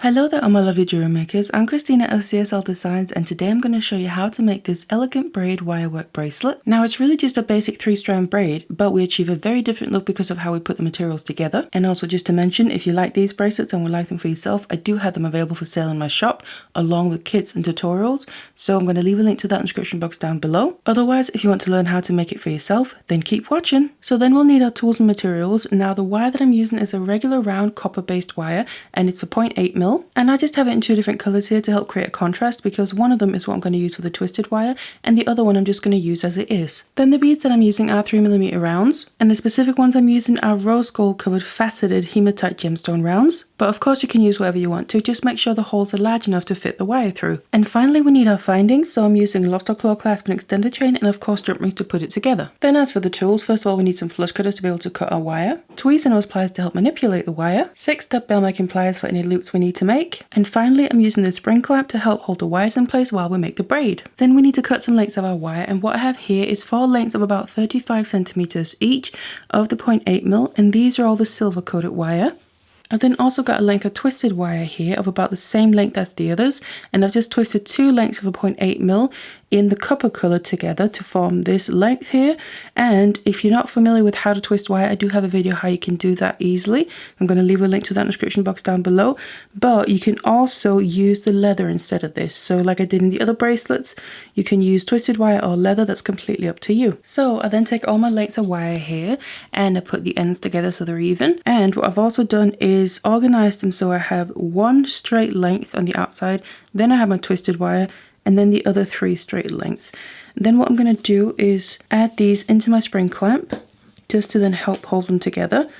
Hello there, all my lovely jewelry makers. I'm Christina of CSLdesigns, and today I'm going to show you how to make this elegant braid wirework bracelet. Now it's really just a basic 3-strand braid, but we achieve a very different look because of how we put the materials together. And also just to mention, if you like these bracelets and would like them for yourself, I do have them available for sale in my shop, along with kits and tutorials. So I'm going to leave a link to that in the description box down below. Otherwise, if you want to learn how to make it for yourself, then keep watching. So then we'll need our tools and materials. Now the wire that I'm using is a regular round copper-based wire, and it's a 0.8mm. And I just have it in 2 different colors here to help create a contrast, because one of them is what I'm going to use for the twisted wire and the other one I'm just going to use as it is. Then the beads that I'm using are 3mm rounds, and the specific ones I'm using are rose gold covered faceted hematite gemstone rounds. But of course you can use whatever you want to, just make sure the holes are large enough to fit the wire through. And finally we need our findings, so I'm using lock or claw clasp and extender chain, and of course jump rings to put it together. Then as for the tools, first of all we need some flush cutters to be able to cut our wire, tweezers and nose pliers to help manipulate the wire, 6-step bell making pliers for any loops we need to make, and finally I'm using the spring clamp to help hold the wires in place while we make the braid. Then we need to cut some lengths of our wire, and what I have here is 4 lengths of about 35 centimeters each of the 0.8mm, and these are all the silver coated wire. I've then also got a length of twisted wire here of about the same length as the others, and I've just twisted 2 lengths of a 0.8mm in the copper color together to form this length here. And if you're not familiar with how to twist wire, I do have a video how you can do that easily. I'm going to leave a link to that in the description box down below, but you can also use the leather instead of this. So like I did in the other bracelets, you can use twisted wire or leather, that's completely up to you. So I then take all my lengths of wire here and I put the ends together so they're even. And what I've also done is organize them so I have 1 straight length on the outside, then I have my twisted wire, and then the other 3 straight lengths. Then what I'm going to do is add these into my spring clamp just to then help hold them together.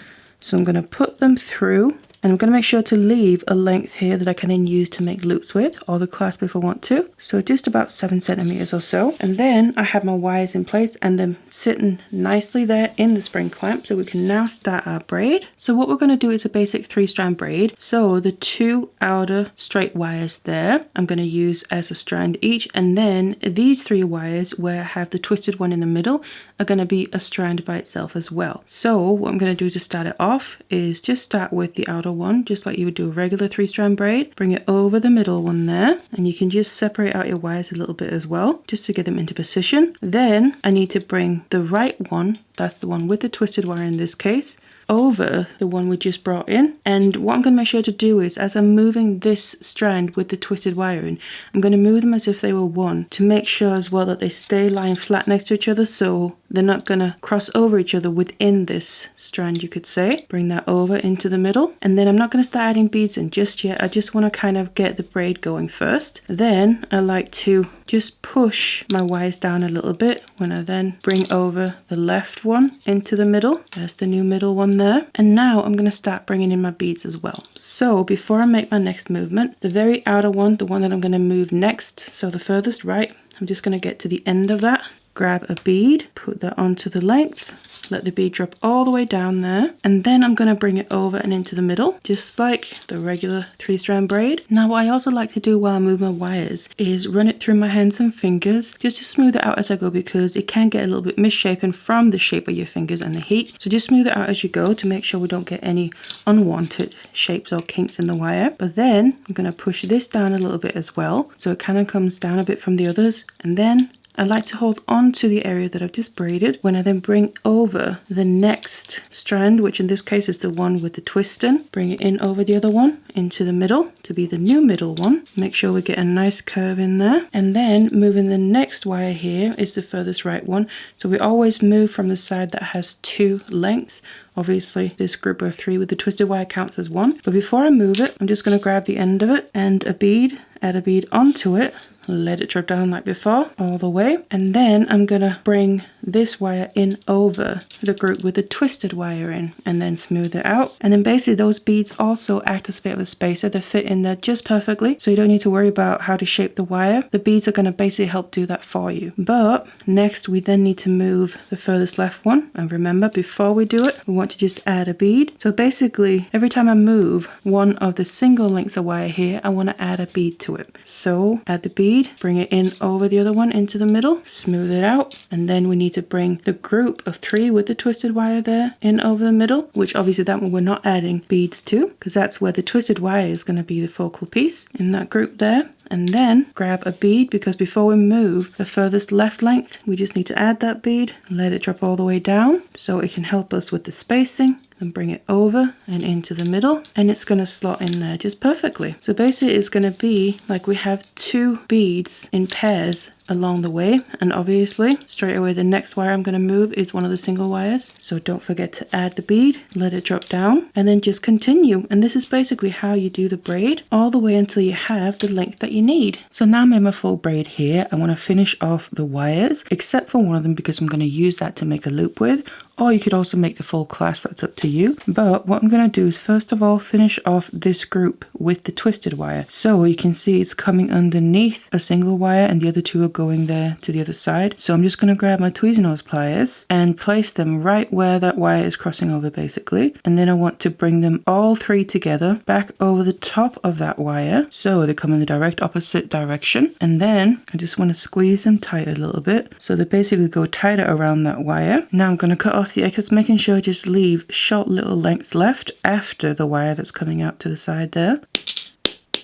So I'm going to put them through, and I'm going to make sure to leave a length here that I can then use to make loops with, or the clasp if I want to. So just about 7 centimeters or so. And then I have my wires in place and them sitting nicely there in the spring clamp, so we can now start our braid. So what we're going to do is a basic 3-strand braid. So the 2 outer straight wires there, I'm going to use as a strand each, and then these 3 wires where I have the twisted one in the middle are going to be a strand by itself as well. So what I'm going to do to start it off is just start with the outer one, just like you would do a regular 3-strand braid. Bring it over the middle one there, and you can just separate out your wires a little bit as well, just to get them into position. Then I need to bring the right one, that's the one with the twisted wire in this case, over the one we just brought in. And what I'm going to make sure to do is, as I'm moving this strand with the twisted wire in, I'm going to move them as if they were one, to make sure as well that they stay lying flat next to each other, so they're not going to cross over each other within this strand, you could say. Bring that over into the middle, and then I'm not going to start adding beads in just yet. I just want to kind of get the braid going first. Then I like to just push my wires down a little bit when I then bring over the left one into the middle. There's the new middle one there. And now I'm going to start bringing in my beads as well. So before I make my next movement, the very outer one, the one that I'm going to move next, so the furthest right, I'm just going to get to the end of that, grab a bead, put that onto the length, let the bead drop all the way down there, and then I'm going to bring it over and into the middle, just like the regular 3-strand braid. Now what I also like to do while I move my wires is run it through my hands and fingers, just to smooth it out as I go, because it can get a little bit misshapen from the shape of your fingers and the heat. So just smooth it out as you go to make sure we don't get any unwanted shapes or kinks in the wire. But then I'm going to push this down a little bit as well, so it kind of comes down a bit from the others, and then I like to hold on to the area that I've just braided when I then bring over the next strand, which in this case is the one with the twist in. Bring it in over the other one into the middle to be the new middle one. Make sure we get a nice curve in there. And then moving the next wire here is the furthest right one. So we always move from the side that has 2 lengths. Obviously this group of 3 with the twisted wire counts as 1. But before I move it, I'm just going to grab the end of it and a bead, add a bead onto it, let it drop down like before all the way, and then I'm gonna bring this wire in over the group with the twisted wire in, and then smooth it out. And then basically those beads also act as a bit of a spacer. They fit in there just perfectly, so you don't need to worry about how to shape the wire. The beads are going to basically help do that for you. But next we then need to move the furthest left one, and remember, before we do it we want to just add a bead. So basically every time I move one of the single lengths of wire here, I want to add a bead to it. So add the bead, bead, bring it in over the other one into the middle, smooth it out, and then we need to bring the group of 3 with the twisted wire there in over the middle, which obviously that one we're not adding beads to because that's where the twisted wire is going to be the focal piece in that group there. And then grab a bead, because before we move the furthest left length, we just need to add that bead, let it drop all the way down so it can help us with the spacing, and bring it over and into the middle, and it's going to slot in there just perfectly. So basically it's going to be like we have 2 beads in pairs along the way, and obviously straight away the next wire I'm going to move is one of the single wires, so don't forget to add the bead, let it drop down, and then just continue. And this is basically how you do the braid all the way until you have the length that you need. So now I made my full braid here. I want to finish off the wires except for one of them because I'm going to use that to make a loop with, or you could also make the full clasp, that's up to you. But what I'm going to do is first of all finish off this group with the twisted wire. So you can see it's coming underneath a single wire and the other 2 are going there to the other side. So I'm just going to grab my Tweezernose pliers and place them right where that wire is crossing over basically. And then I want to bring them all 3 together back over the top of that wire so they come in the direct opposite direction. And then I just want to squeeze them tight a little bit so they basically go tighter around that wire. Now I'm going to cut off the excess, making sure I just leave short little lengths left after the wire that's coming out to the side there.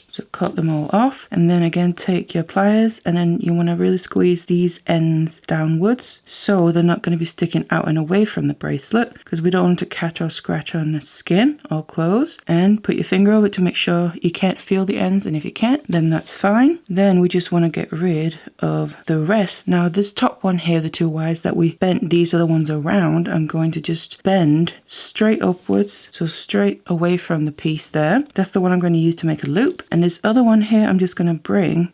So cut them all off, and then again take your pliers, and then you want to really squeeze these ends downwards so they're not going to be sticking out and away from the bracelet, because we don't want to catch or scratch on the skin or clothes. And put your finger over it to make sure you can't feel the ends, and if you can't then that's fine. Then we just want to get rid of the rest. Now this top one here, the 2 wires that we bent these other ones around, I'm going to just bend straight upwards, so straight away from the piece there. That's the one I'm going to use to make a loop. And this other one here I'm just going to bring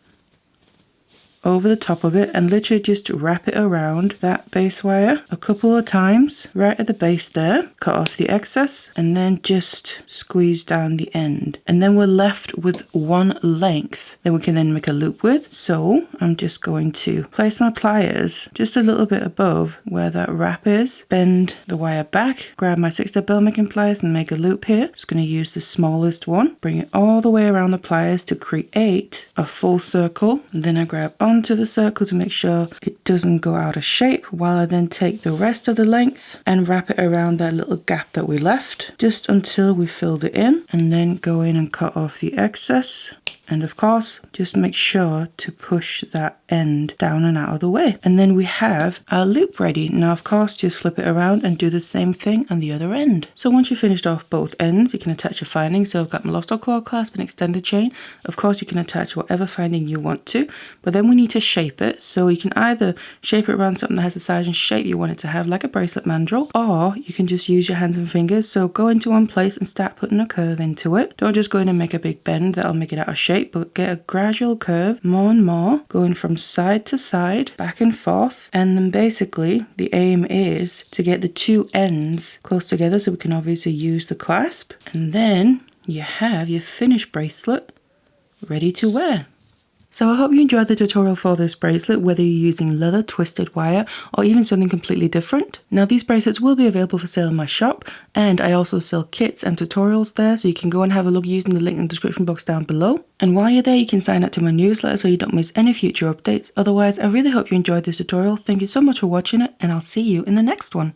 over the top of it and literally just wrap it around that base wire a couple of times right at the base there, cut off the excess, and then just squeeze down the end, and then we're left with 1 length that we can then make a loop with. So I'm just going to place my pliers just a little bit above where that wrap is, bend the wire back, grab my 6-step bell making pliers and make a loop here. Just going to use the smallest one, bring it all the way around the pliers to create a full circle, and then I grab onto the circle to make sure it doesn't go out of shape, while I then take the rest of the length and wrap it around that little gap that we left just until we filled it in, and then go in and cut off the excess. And of course, just make sure to push that end down and out of the way. And then we have our loop ready. Now, of course, just flip it around and do the same thing on the other end. So once you've finished off both ends, you can attach your finding. So I've got my lost or claw clasp and extended chain. Of course, you can attach whatever finding you want to, but then we need to shape it. So you can either shape it around something that has the size and shape you want it to have, like a bracelet mandrel, or you can just use your hands and fingers. So go into one place and start putting a curve into it. Don't just go in and make a big bend, that'll make it out of shape. But get a gradual curve, more and more, going from side to side, back and forth. And then basically the aim is to get the 2 ends close together so we can obviously use the clasp. And then you have your finished bracelet ready to wear. So I hope you enjoyed the tutorial for this bracelet, whether you're using leather, twisted wire, or even something completely different. Now these bracelets will be available for sale in my shop, and I also sell kits and tutorials there, so you can go and have a look using the link in the description box down below. And while you're there, you can sign up to my newsletter so you don't miss any future updates. Otherwise, I really hope you enjoyed this tutorial. Thank you so much for watching it, and I'll see you in the next one.